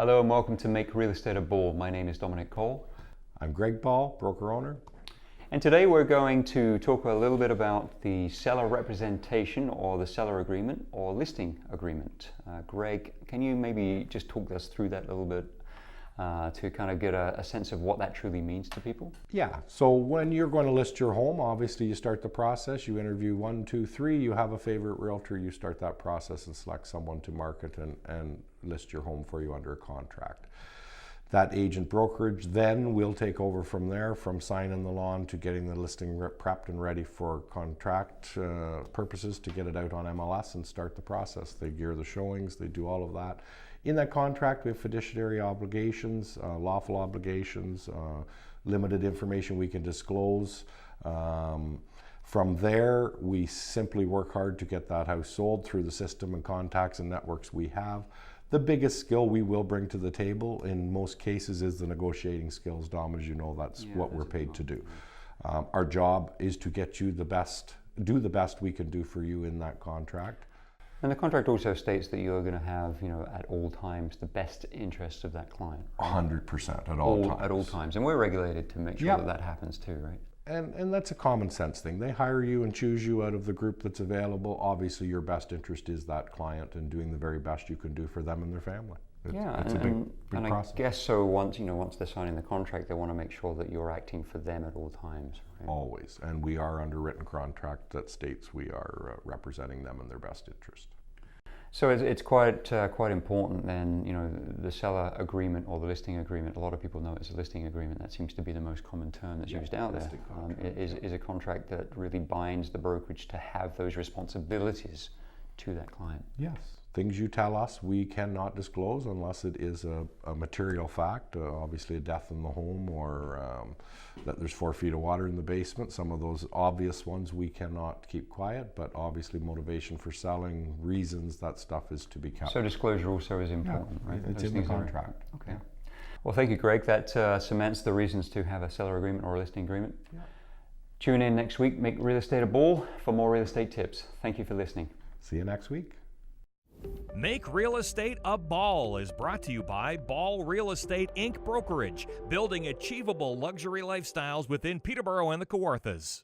Hello and welcome to Make Real Estate a Ball. My name is Dominic. I'm Greg Ball, broker owner. And today we're going to talk a little bit about the seller representation or the seller agreement or listing agreement. Greg, can you maybe just talk us through that a little bit to kind of get a sense of what that truly means to people? Yeah, so when you're going to list your home, obviously you start the process, you interview 1, 2, 3, you have a favorite realtor, you start that process and select someone to market and list your home for you under a contract. That agent brokerage then will take over from there, from signing the lawn to getting the listing prepped and ready for contract purposes to get it out on MLS and start the process. They gear the showings, they do all of that. In that contract, we have fiduciary obligations, lawful obligations, limited information we can disclose. From there, we simply work hard to get that house sold through the system and contacts and networks we have. The biggest skill we will bring to the table in most cases is the negotiating skills. Dom, as you know, that's what we're paid to do. Our job is to get you the best, do the best we can do for you in that contract. And the contract also states that you're going to have, at all times, the best interests of that client. 100% at all times. At all times. And we're regulated to make sure that happens too, right? And that's a common sense thing. They hire you and choose you out of the group that's available. Obviously, your best interest is that client and doing the very best you can do for them and their family. It's a big process. I guess so. Once they're signing the contract, they want to make sure that you're acting for them at all times. Right? Always, and we are under written contract that states we are representing them in their best interest. So it's quite important then, the seller agreement or the listing agreement. A lot of people know it's a listing agreement. That seems to be the most common term that's used out there. Is a contract that really binds the brokerage to have those responsibilities to that client. Yes. Things you tell us we cannot disclose unless it is a material fact, obviously a death in the home or that there's 4 feet of water in the basement. Some of those obvious ones we cannot keep quiet, but obviously motivation for selling, reasons, that stuff is to be kept. So disclosure also is important, right? It's in the contract. Okay. Well, thank you, Greg. That cements the reasons to have a seller agreement or a listing agreement. Yeah. Tune in next week, Make Real Estate a Ball, for more real estate tips. Thank you for listening. See you next week. Make Real Estate a Ball is brought to you by Ball Real Estate Inc. Brokerage, building achievable luxury lifestyles within Peterborough and the Kawarthas.